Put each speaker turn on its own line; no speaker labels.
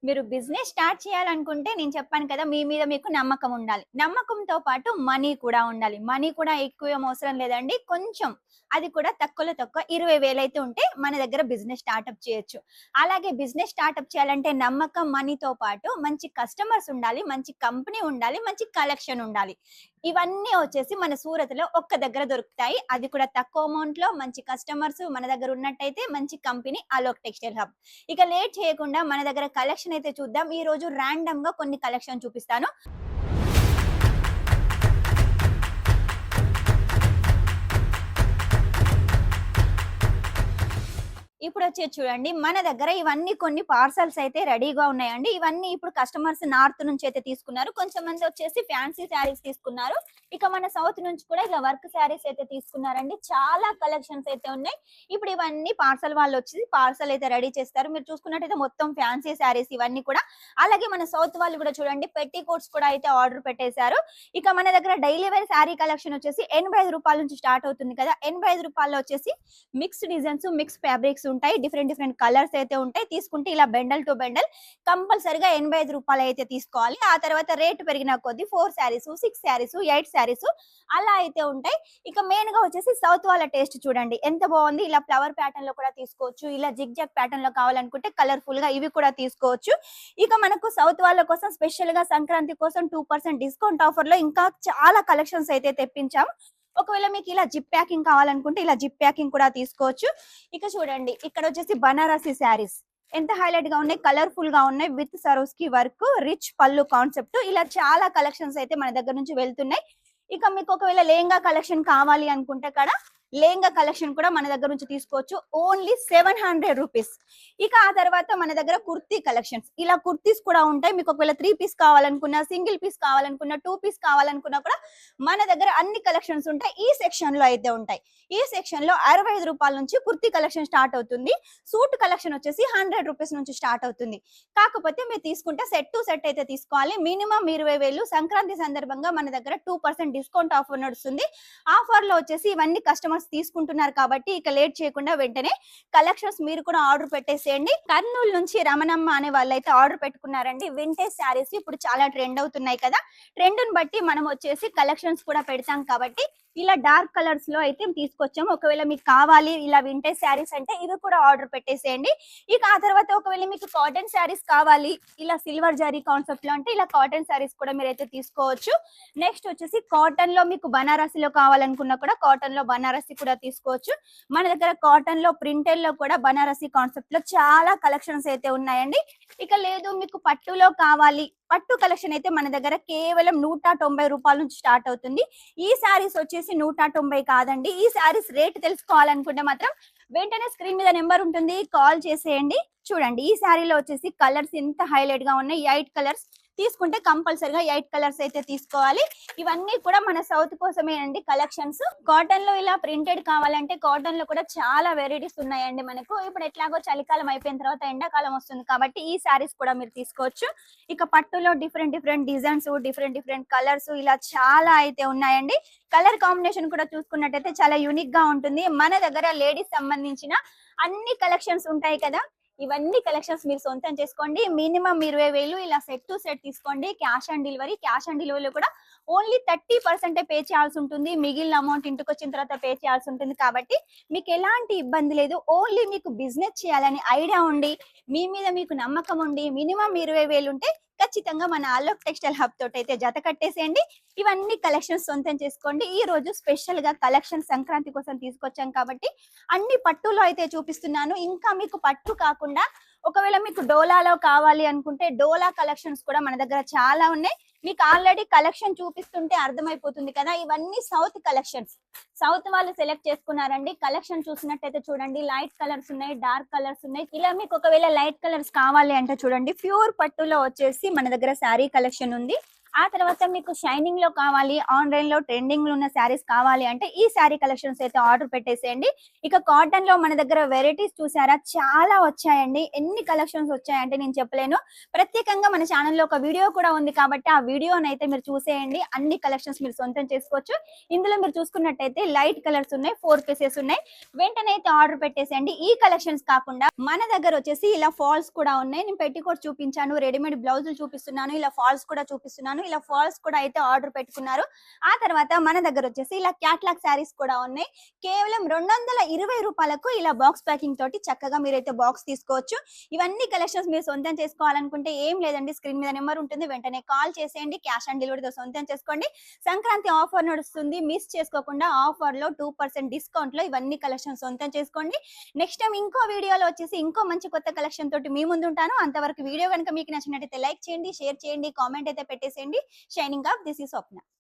మీరు business start చేయాలనుకుంటే నేను చెప్పాను కదా! మీ మీద మీకు నమ్మకం ఉండాలి. నమ్మకంతో పాటు మనీ కూడా ఉండాలి. మనీ కూడా ఎక్కువ ఏం అవసరం లేదండి. కొంచెం అది కూడా తక్కువలో తక్కువ 20,000 అయితే ఉంటే మన దగ్గర బిజినెస్ స్టార్టప్ చేయొచ్చు. అలాగే బిజినెస్ స్టార్టప్ చేయాలంటే నమ్మకం, మనీతో పాటు మంచి కస్టమర్స్ ఉండాలి, మంచి కంపెనీ ఉండాలి, మంచి కలెక్షన్ ఉండాలి. ఇవన్నీ వచ్చేసి మన సూరత్‌లో ఒక్క దగ్గర దొరుకుతాయి. అది కూడా తక్కువ అమౌంట్‌లో మంచి కస్టమర్స్ మన దగ్గర ఉన్నట్టయితే మంచి కంపెనీ అలోక్ టెక్స్‌టైల్ హబ్. ఇక లేట్ చేయకుండా మన దగ్గర కలెక్షన్ అయితే చూద్దాం. ఈరోజు ర్యాండమ్‌గా కొన్ని కలెక్షన్ చూపిస్తాను. ఇప్పుడొచ్చేది చూడండి. మన దగ్గర ఇవన్నీ కొన్ని పార్సెల్స్ అయితే రెడీగా ఉన్నాయండి. ఇవన్నీ ఇప్పుడు కస్టమర్స్ నార్త్ నుంచి అయితే తీసుకున్నారు. కొంచెంమంది వచ్చేసి ఫ్యాన్సీ శారీస్ తీసుకున్నారు. ఇక మన సౌత్ నుంచి కూడా ఇలా వర్క్ శారీస్ అయితే తీసుకున్నారండి. చాలా కలెక్షన్స్ అయితే ఉన్నాయి. ఇప్పుడు ఇవన్నీ పార్సెల్ వాళ్ళొచ్చి పార్సెల్ అయితే రెడీ చేస్తారు. మీరు చూసుకున్నట్టయితే మొత్తం ఫ్యాన్సీ శారీస్ ఇవన్నీ కూడా. అలాగే మన సౌత్ వాళ్ళు కూడా చూడండి పెట్టికోట్స్ కూడా అయితే ఆర్డర్ పెట్టేశారు. ఇక మన దగ్గర డైలీ వేర్ శారీ కలెక్షన్ వచ్చేసి రూ. 85 నుంచి స్టార్ట్ అవుతుంది కదా! రూ. 85 వచ్చేసి మిక్స్ డిజైన్స్, మిక్స్ ఫ్యాబ్రిక్స్ ఉంటాయి. డిఫరెంట్ డిఫరెంట్ కలర్స్ అయితే ఉంటాయి. తీసుకుంటే ఇలా బెండల్ టు బెండల్ కంపల్సరీగా రూ. 85 అయితే తీసుకోవాలి. ఆ తర్వాత రేట్ పెరిగిన కొద్దీ 4 శారీస్, 6 శారీస్, 8 శారీస్ అలా అయితే ఉంటాయి. ఇక మెయిన్ గా వచ్చేసి సౌత్ వాళ్ళ టేస్ట్ చూడండి ఎంత బాగుంది. ఇలా ఫ్లవర్ ప్యాటర్న్ లో కూడా తీసుకోవచ్చు. ఇలా జిగ్ జాగ్ ప్యాటర్న్ లో కావాలనుకుంటే కలర్ఫుల్ గా ఇవి కూడా తీసుకోవచ్చు. ఇక మనకు సౌత్ వాళ్ళ కోసం స్పెషల్ గా సంక్రాంతి కోసం 2% డిస్కౌంట్ ఆఫర్ లో ఇంకా చాలా కలెక్షన్స్ అయితే తెప్పించాం. ఒకవేళ మీకు ఇలా జిప్ ప్యాకింగ్ కావాలనుకుంటే ఇలా జిప్ ప్యాకింగ్ కూడా తీసుకోవచ్చు. ఇక చూడండి ఇక్కడ వచ్చేసి బనారసి శారీస్ ఎంత హైలైట్ గా ఉన్నాయి, కలర్ఫుల్ గా ఉన్నాయి. విత్ సరోస్కి వర్క్, రిచ్ పళ్ళు కాన్సెప్ట్, ఇలా చాలా కలెక్షన్స్ అయితే మన దగ్గర నుంచి వెళ్తున్నాయి. ఇక మీకు ఒకవేళ లెహంగా కలెక్షన్ కావాలి అనుకుంటే కూడా లెహంగా కలెక్షన్ కూడా మన దగ్గర నుంచి తీసుకోవచ్చు. Only 700 rupees. ఇక ఆ తర్వాత మన దగ్గర కుర్తీ కలెక్షన్స్, ఇలా కుర్తీస్ కూడా ఉంటాయి. మీకు ఒకవేళ 3 పీస్ కావాలనుకున్నా, సింగిల్ పీస్ కావాలనుకున్నా, 2 పీస్ కావాలనుకున్నా కూడా మన దగ్గర అన్ని కలెక్షన్స్ ఉంటాయి. ఈ సెక్షన్ లో అయితే ఉంటాయి. ఈ సెక్షన్ లో రూ. 65 నుంచి కుర్తీ కలెక్షన్ స్టార్ట్ అవుతుంది. సూట్ కలెక్షన్ వచ్చేసి 100 రూపీస్ నుంచి స్టార్ట్ అవుతుంది. కాకపోతే మీరు తీసుకుంటే సెట్ టు సెట్ అయితే తీసుకోవాలి. మినిమం 20,000. సంక్రాంతి సందర్భంగా మన దగ్గర 2% డిస్కౌంట్ ఆఫర్ నడుస్తుంది. ఆఫర్ లో వచ్చేసి ఇవన్నీ కస్టమర్స్ తీసుకుంటున్నారు కాబట్టి ఇక లేట్ చేయకుండా వెంటనే కలెక్షన్స్ మీరు కూడా ఆర్డర్ పెట్టేసేయండి. కర్నూలు నుంచి రమణమ్మ అనే వాళ్ళైతే ఆర్డర్ పెట్టుకున్నారండి. వింటేజ్ శారీస్ ఇప్పుడు చాలా ట్రెండ్ అవుతున్నాయి కదా! ట్రెండ్ ని బట్టి మనం వచ్చేసి కలెక్షన్స్ కూడా పెడతాం కాబట్టి ఇలా డార్క్ కలర్స్ లో అయితే తీసుకొచ్చాము. ఒకవేళ మీకు కావాలి ఇలా వింటేజ్ శారీస్ అంటే ఇవి కూడా ఆర్డర్ పెట్టేసేయండి. ఇక ఆ తర్వాత ఒకవేళ మీకు కాటన్ శారీస్ కావాలి ఇలా సిల్వర్ జరీ కాన్సెప్ట్ లో అంటే ఇలా కాటన్ శారీస్ కూడా మీరైతే తీసుకోవచ్చు. నెక్స్ట్ వచ్చేసి కాటన్ లో మీకు బనారసిలో కావాలనుకున్నా కూడా కాటన్ లో బనారసి కూడా తీసుకోవచ్చు. మన దగ్గర కాటన్ లో ప్రింటెడ్ లో కూడా బనారసి కాన్సెప్ట్ లో చాలా కలెక్షన్స్ అయితే ఉన్నాయండి. ఇక లేదు మీకు పట్టులో కావాలి, పట్టు కలెక్షన్ అయితే మన దగ్గర కేవలం రూ. 190 నుంచి స్టార్ట్ అవుతుంది. ఈ శారీస్ వచ్చేసి 190 కాదండి. ఈ శారీస్ రేట్ తెలుసుకోవాలనుకుంటే మాత్రం వెంటనే స్క్రీన్ మీద నెంబర్ ఉంటుంది, కాల్ చేసేయండి. చూడండి ఈ శారీలో వచ్చేసి కలర్స్ ఎంత హైలైట్ గా ఉన్నాయి. 8 కలర్స్ తీసుకుంటే కంపల్సరిగా 8 కలర్స్ అయితే తీసుకోవాలి. ఇవన్నీ కూడా మన సౌత్ కోసమే అండి కలెక్షన్స్. కాటన్ లో ఇలా ప్రింటెడ్ కావాలంటే కాటన్ లో కూడా చాలా వెరైటీస్ ఉన్నాయండి మనకు. ఇప్పుడు ఎట్లాగో చలికాలం అయిపోయిన తర్వాత ఎండాకాలం వస్తుంది కాబట్టి ఈ శారీస్ కూడా మీరు తీసుకోవచ్చు. ఇక పట్టులో different different designs, different different colours ఇలా చాలా అయితే ఉన్నాయండి. కలర్ కాంబినేషన్ కూడా చూసుకున్నట్టయితే చాలా యూనిక్ గా ఉంటుంది. మన దగ్గర లేడీస్ సంబంధించిన అన్ని కలెక్షన్స్ ఉంటాయి కదా! ఇవన్నీ కలెక్షన్స్ మీరు సొంతం చేసుకోండి. మినిమం 20,000 ఇలా సెట్ టు సెట్ తీసుకోండి. Cash on delivery. Cash on డెలివరీలో కూడా ఓన్లీ 30% పే చేయాల్సి ఉంటుంది. మిగిలిన అమౌంట్ ఇంటికి వచ్చిన తర్వాత పే చేయాల్సి ఉంటుంది. కాబట్టి మీకు ఎలాంటి ఇబ్బంది లేదు. ఓన్లీ మీకు బిజినెస్ చేయాలని ఐడియా ఉండి మీ మీద మీకు నమ్మకం ఉండి మినిమం 20,000 ఉంటే ఖచ్చితంగా మన అలోక్ టెక్స్టైల్ హబ్ తోటి అయితే జత కట్టేసేయండి. ఇవన్నీ కలెక్షన్స్ సొంతం చేసుకోండి. ఈ రోజు స్పెషల్ గా కలెక్షన్ సంక్రాంతి కోసం తీసుకొచ్చాం కాబట్టి అన్ని పట్టులో అయితే చూపిస్తున్నాను. ఇంకా మీకు పట్టు కాకుండా ఒకవేళ మీకు డోలాలో కావాలి అనుకుంటే డోలా కలెక్షన్స్ కూడా మన దగ్గర చాలా ఉన్నాయి. మీకు ఆల్రెడీ కలెక్షన్ చూపిస్తుంటే అర్థమైపోతుంది కదా, ఇవన్నీ సౌత్ కలెక్షన్స్. సౌత్ వాళ్ళు సెలెక్ట్ చేసుకున్నారండి. కలెక్షన్ చూసినట్టయితే చూడండి లైట్ కలర్స్ ఉన్నాయి, డార్క్ కలర్స్ ఉన్నాయి. ఇలా మీకు ఒకవేళ లైట్ కలర్స్ కావాలి అంటే చూడండి ప్యూర్ పట్టులో వచ్చేసి మన దగ్గర శారీ కలెక్షన్ ఉంది. ఆ తర్వాత మీకు షైనింగ్ లో కావాలి, ఆన్లైన్ లో ట్రెండింగ్ లో ఉన్న శారీస్ కావాలి అంటే ఈ శారీ కలెక్షన్స్ అయితే ఆర్డర్ పెట్టేసేయండి. ఇక కాటన్ లో మన దగ్గర వెరైటీస్ చూసారా, చాలా వచ్చాయండి. ఎన్ని కలెక్షన్స్ వచ్చాయంటే నేను చెప్పలేను. ప్రత్యేకంగా మన ఛానల్లో ఒక వీడియో కూడా ఉంది కాబట్టి ఆ వీడియోని అయితే మీరు చూసేయండి. అన్ని కలెక్షన్స్ మీరు సొంతం చేసుకోవచ్చు. ఇందులో మీరు చూసుకున్నట్టయితే లైట్ కలర్స్ ఉన్నాయి, 4 పీసెస్ ఉన్నాయి. వెంటనే అయితే ఆర్డర్ పెట్టేసేయండి. ఈ కలెక్షన్స్ కాకుండా మన దగ్గర వచ్చేసి ఇలా ఫాల్స్ కూడా ఉన్నాయి. నేను పెట్టికోట్ చూపించాను, రెడీమేడ్ బ్లౌజులు చూపిస్తున్నాను, ఇలా ఫాల్స్ కూడా చూపిస్తున్నాను. ఇలా ఫాల్స్ కూడా అయితే ఆర్డర్ పెట్టుకున్నారు. ఆ తర్వాత మన దగ్గర వచ్చేసి ఇలా క్యాట్లాగ్ శారీస్ కూడా ఉన్నాయి. కేవలం 220 రూపాయలకు ఇలా బాక్స్ ప్యాకింగ్ తోటి చక్కగా మీరైతే బాక్స్ తీసుకోవచ్చు. ఇవన్నీ కలెక్షన్స్ మీరు సొంతం చేసుకోవాలనుకుంటే ఏం లేదండి, స్క్రీన్ మీద నెంబర్ ఉంటుంది, వెంటనే కాల్ చేసేయండి. క్యాష్ ఆన్ డెలివరీతో సొంతం చేసుకోండి. సంక్రాంతి ఆఫర్ నడుస్తుంది, మిస్ చేసుకోకుండా. ఆఫర్ లో 2% డిస్కౌంట్ లో ఇవన్నీ కలెక్షన్ సొంతం చేసుకోండి. నెక్స్ట్ టైం ఇంకో వీడియోలో వచ్చేసి ఇంకో మంచి కొత్త కలెక్షన్ తోటి మీ ముందు ఉంటాను. అంతవరకు వీడియో కనుక మీకు నచ్చినట్టయితే లైక్ చేయండి, షేర్ చేయండి, కామెంట్ అయితే పెట్టేసేయండి. Shining of, this is Swapna.